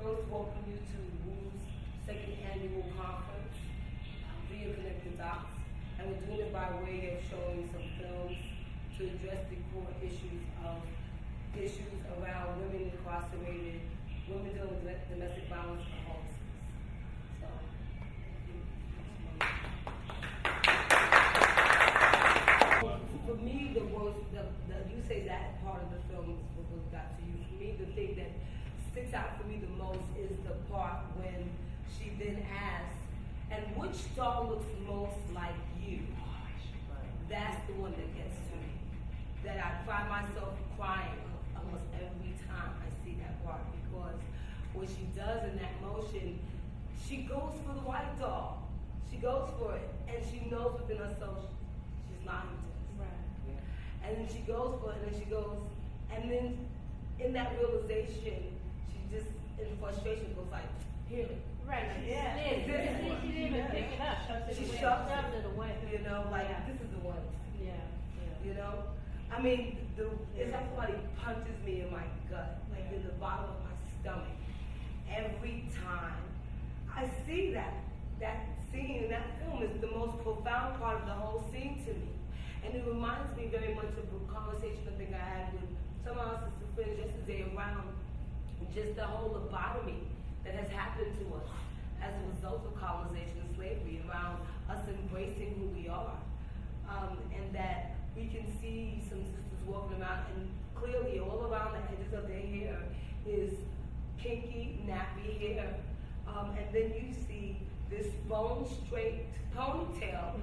first welcome you to WU's second annual conference, via Connect the Dots. And we're doing it by way of showing some films to address the core issues around women incarcerated, women dealing with domestic violence, and homelessness. So, for me, you say that part of the film is what got to you. For me, the thing that sticks out for me the most is the part when she then asks, and which doll looks most like you? That's the one that gets to me. That I find myself crying almost every time I see that part, because what she does in that motion, she goes for the white doll. She goes for it, and she knows within herself she's lying to us. Right. Yeah. And then she goes for it, and then she goes, and then in that realization, she just, in frustration, goes like, here. Right. She didn't even pick it up. She shoves it away. You know, like, this is the one. Yeah. You know? I mean, it's like somebody punches me in my gut, like in the bottom of my stomach. Every time I see that scene in that film is the most profound part of the whole scene to me. And it reminds me very much of a conversation I think I had with someone else's friends yesterday around just the whole lobotomy that has happened to us as a result of colonization and slavery, around us embracing who we are. And that we can see some sisters walking around, and clearly all around the edges of their hair is kinky, nappy hair. And then you see this bone straight ponytail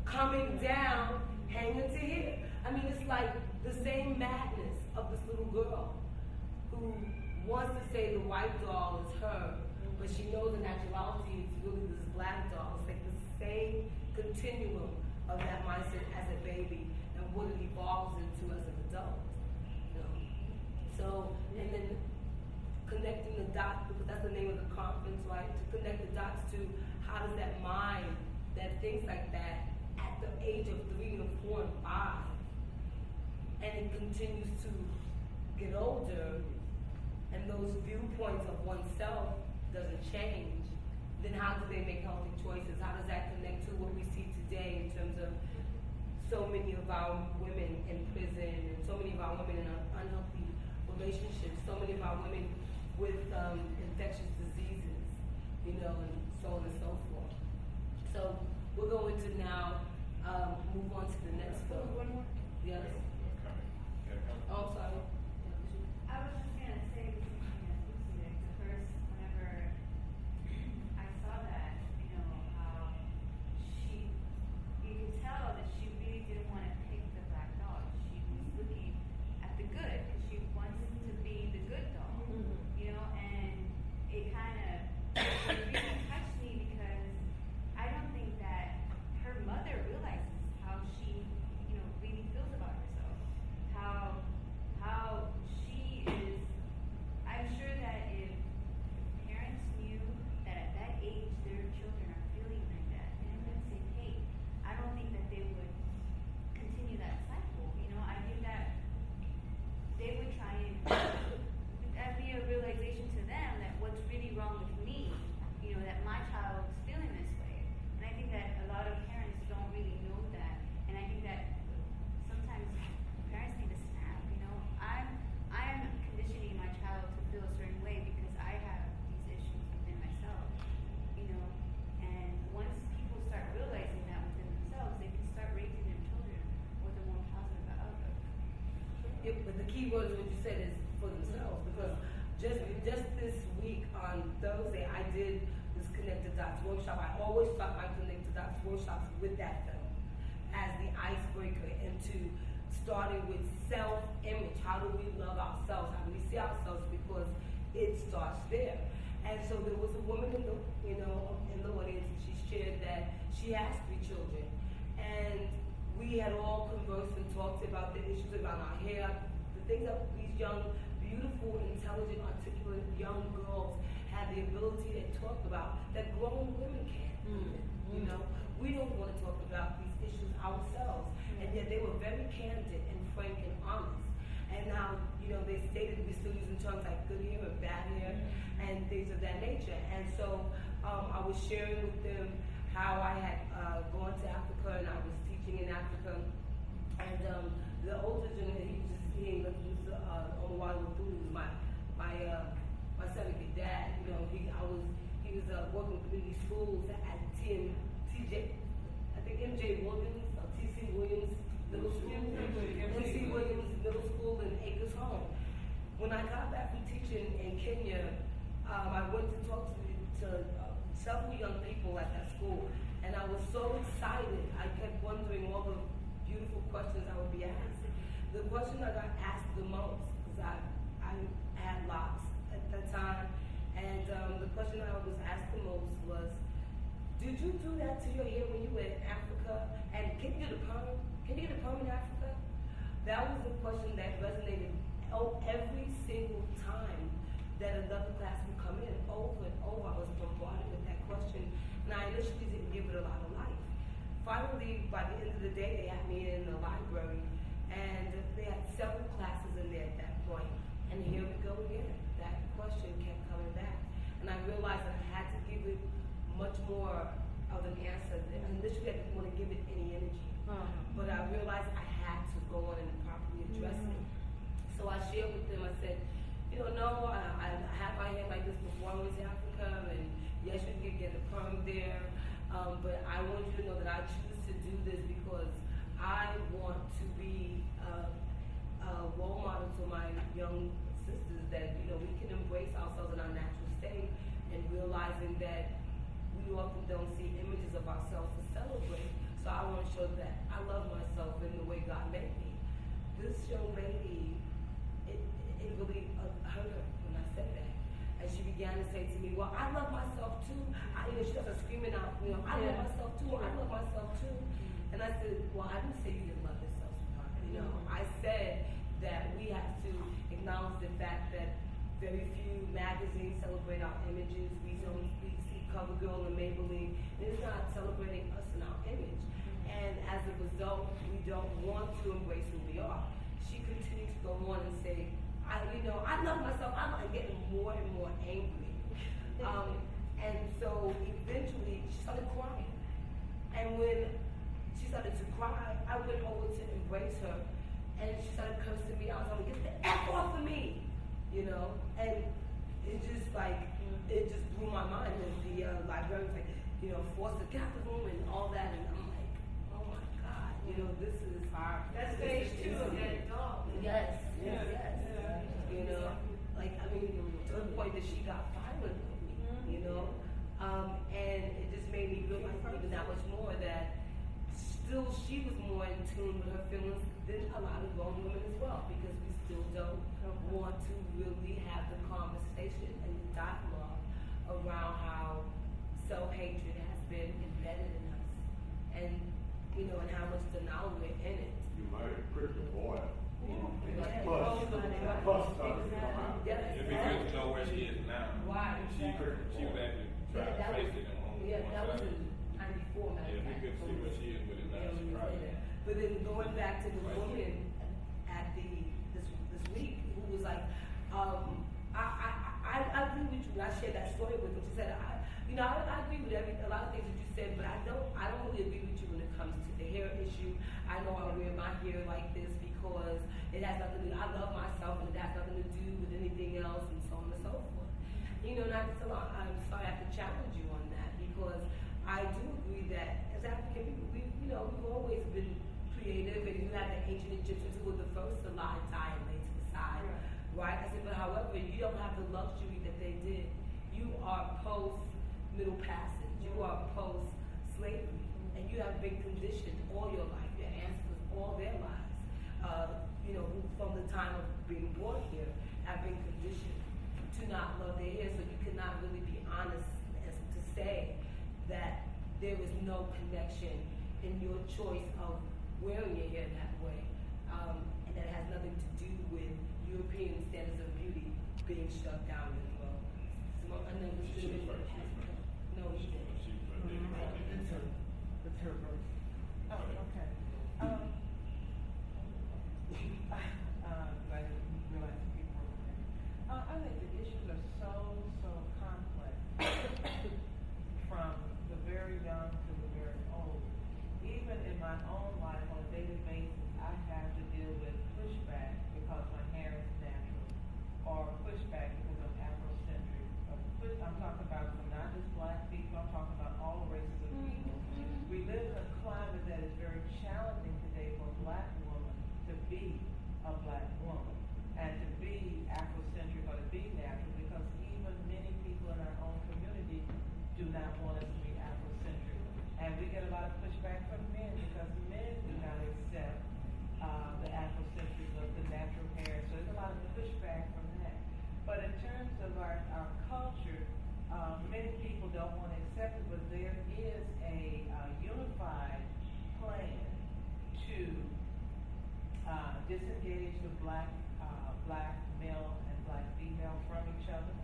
coming down, hanging to here. I mean, it's like the same madness of this little girl who wants to say the white doll is her, but she knows in actuality it's really this black doll. It's like the same continuum of that mindset as a baby and what it evolves into as an adult. You know? So, and then connecting the dots, because that's the name of the conference, right? To connect the dots to how does that mind that thinks like that at the age of 3 and 4 and 5, and it continues to get older, and those viewpoints of oneself doesn't change, then how do they make healthy choices? How does that connect to what we see today in terms of so many of our women in prison, and so many of our women in unhealthy relationships, so many of our women with infectious diseases, you know, and so on and so forth. So we're going to now move on to the next film. One more? Yes. Oh, I'm sorry. I was just going to say the same thing as Lucy. Like the first, whenever I saw that, you know, how you could tell that she really didn't want to pick the black dog. She was looking at the good, because she wants to be the good dog, you know, and it kind of really touched me, because I don't think that her mother realizes how she, you know, really feels about herself. How she is. I'm sure that if parents knew that at that age their children are feeling like that, and then say, hey, I don't think that they would continue that cycle. You know, I think that they would try and that'd be a realization to them that what's really wrong with me, you know, that my child is feeling this way. And I think that a lot of parents don't really know that. And I think that sometimes parents need to snap, you know. I'm conditioning my child to feel a certain way because I have these issues within myself, you know. And once people start realizing that within themselves, they can start raising their children with a more positive outlook. Yeah, but the key word is what you said is for themselves, because just this week on Thursday I did this Connect the Dots workshop. I always start my Connect the Dots workshops with that film as the icebreaker into starting with self-image. How do we love ourselves? How do we see ourselves? Because it starts there. And so there was a woman in the audience, and she shared that she has 3 children, and we had all conversed and talked about the issues around our hair, the things that these young, beautiful, intelligent, articulate young girls have the ability to talk about that grown women can't. You know, we don't want to talk about these issues ourselves, and yet they were very candid and frank and honest. and how, you know, they stated we're still using terms like good hair or bad hair and things of that nature. And so I was sharing with them how I had gone to Africa and I was teaching in Africa. And the older gentleman, he was on the water with food. He was my surrogate dad. You know, he was working with community schools at MJ Williams, TC Williams Middle School, MC Williams Middle School in Acres Home. When I got back from teaching in Kenya, I went to talk to several young people at that school, and I was so excited. I kept wondering all the beautiful questions I would be asked. The question I got asked the most, because I had locks at that time, and the question I was asked the most was, did you do that to your hair when you were in Africa? And can you get a perm? Can you get a perm in Africa? That was the question that resonated every single time that another class would come in. Over and over, I was bombarded with that question, and I initially didn't give it a lot of life. Finally, by the end of the day, they had me in the library, and they had several classes in there at that point. And here we go again. That question kept coming back, and I realized that I had to give it much more of an answer. Initially, I didn't want to give it any energy, but I realized I had to go on and properly address it. So I shared with them. I said, you know, no, I have my hair like this before I went to Africa, and yes, you can get a perm there, but I want you to know that I choose to do this because I want to be a role model to my young sisters that, you know, we can embrace ourselves in our natural state, and realizing that we often don't see images of ourselves to celebrate. So I want to show that I love myself in the way God made me. This young lady, it really hurt her when I said that. And she began to say to me, well, I love myself too. She started screaming out, you know, I love myself too, I love myself too. And I said, well, I didn't say you didn't love yourself, sweetheart. You know, I said that we have to acknowledge the fact that very few magazines celebrate our images. We see CoverGirl and Maybelline, and it's not celebrating us in our image. And as a result, we don't want to embrace who we are. She continued to go on and say, I love myself. I'm getting more and more angry. And so eventually she started crying. And when she started to cry, I went over to embrace her, and she started cursing me out. I was like, get the F off of me, you know? And it just blew my mind. And the librarian was like, you know, forced to get out the room and all that. And I'm like, oh my God, you know, this is hard. That's stage 2 of that dog. Yes. You know, to the point that she got violent with me, you know? And it just made me realize even that much more that still she was more in tune with her feelings than a lot of grown women as well, because we still don't want to really have the conversation and the dialogue around how self-hatred has been embedded in us, and you know, and how much denial we're in it. You might have pricked the boy. It'd be good to know where she is now. Why? She was actually trying to face it on that was in 94. Yeah, it'd be good to see where she is with it now. She's probably. But then going back to the woman at this week who was like, I agree with you. I shared that story with her. She said, I agree with a lot of things that you said, but I don't really agree with you when it comes to the hair issue. I know I wear my hair like this because it has nothing to do. I love myself, and it has nothing to do with anything else, and so on and so forth. You know, and I'm sorry I have to challenge you on that, because I do agree that as African people, we've always been creative, and you have the ancient Egyptians who were the first to lie, tie, and lay to the side, right? I said, but however, you don't have the luxury that they did. You are post-Middle Passage. You are post-slavery, and you have been conditioned all your life. Your ancestors, all their lives, who from the time of being born here, have been conditioned to not love their hair. So you cannot really be honest as to say that there is no connection in your choice of wearing your hair that way, and that has nothing to do with European standards of beauty being shut down as well. No, he didn't. It's her verse. Oh, okay. Go ahead. don't want to accept it, but there is a unified plan to disengage the black male and black female from each other.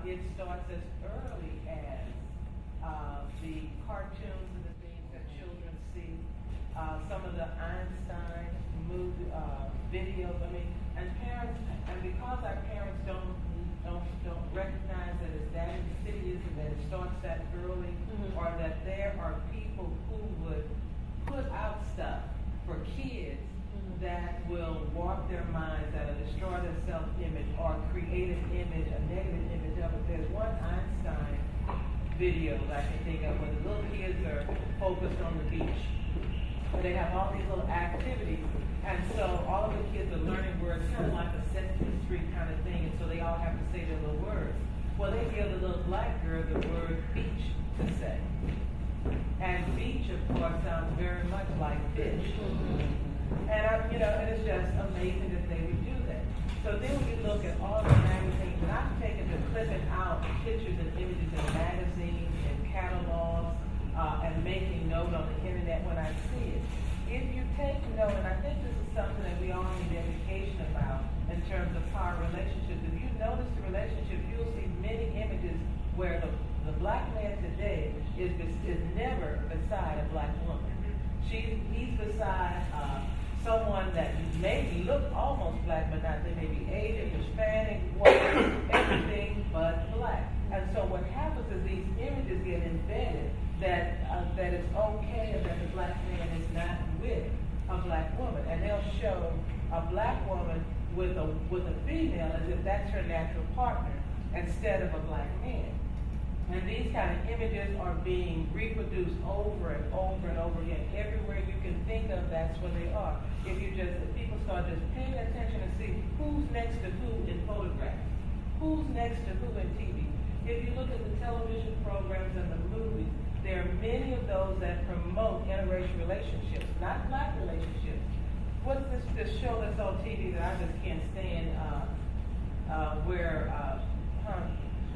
It starts as early as the cartoons and the things that children see. Some of the Einstein movie videos. I mean, and parents, and because our parents don't recognize that it's that insidious and that it starts that early, or that there are people who would put out stuff for kids that will warp their minds, that'll destroy their self-image or create an image, a negative image of it. There's one Einstein video that I can think of where the little kids are focused on the beach. Where they have all these little activities, and so all of the kids are learning words, kind of like a Sesame Street kind of thing, and so they all have to say their little words. Well, they give the little black girl the word beach to say. And beach, of course, sounds very much like fish. And, and it's just amazing that they would do that. So then we look at all the magazines, and I've taken to clipping out pictures and images in magazines and catalogs, and making note on the internet when I see it. If you take note, and I think this is something that we all need education about in terms of power relationships, if you notice the relationship, you'll see many images where the black man today is never beside a black woman. He's beside someone that may look almost black, but not. They may be Asian, Hispanic, white, everything but black. And so what happens is these images get embedded that it's okay that the black man is not with a black woman, and they'll show a black woman with a female as if that's her natural partner instead of a black man. And these kind of images are being reproduced over and over and over again. Everywhere you can think of, that's where they are. If people start just paying attention and see who's next to who in photographs, who's next to who in TV. If you look at the television programs and the movies, there are many of those that promote interracial relationships, not black relationships. What's this show that's on TV that I just can't stand,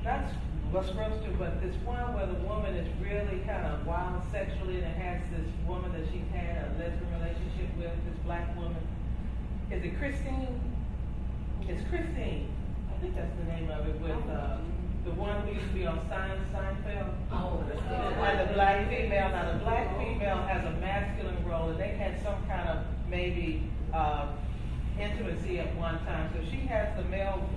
not what's supposed to, but this one where the woman is really kind of wild sexually and has this woman that she's had a lesbian relationship with, this black woman. Is it Christine? It's Christine. I think that's the name of it, with the one who used to be on Seinfeld. And the black female. Now the black female has a masculine role, and they had some kind of maybe intimacy at one time. So she has the male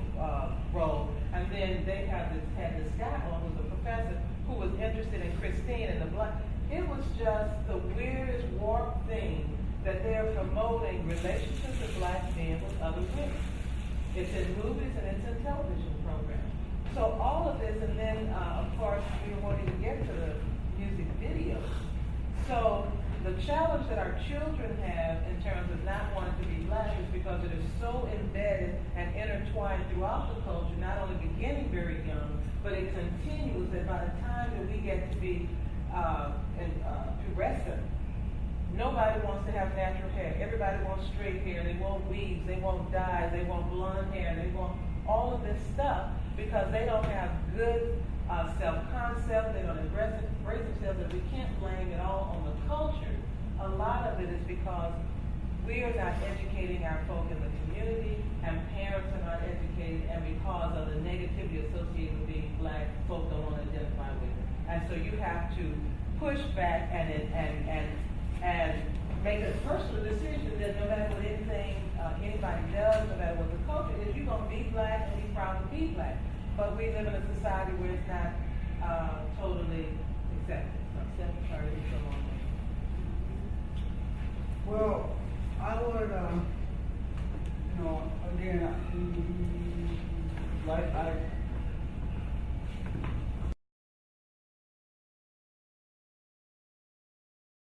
role, and then they had this guy on who's a professor who was interested in Christine and the black. It was just the weirdest warped thing that they're promoting relationships of black men with other women. It's in movies and it's in television programs. So all of this, and then of course we won't even get to the music videos. So the challenge that our children have in terms of not wanting to be black is because it is so embedded and intertwined throughout the culture, not only beginning very young, but it continues that by the time that we get to be pubescent, nobody wants to have natural hair. Everybody wants straight hair. They want weaves. They want dyes. They want blonde hair. They want all of this stuff because they don't have good self-concept. They don't embrace themselves, and we can't blame it all on the culture. A lot of it is because we are not educating our folk in the community, and parents are not educated, and because of the negativity associated with being black, folk don't want to identify with it. And so you have to push back and make a personal decision that no matter what anybody does, no matter what the culture is, you're going to be black and be proud to be black. But we live in a society where it's not totally accepted. Well, I would, again, like I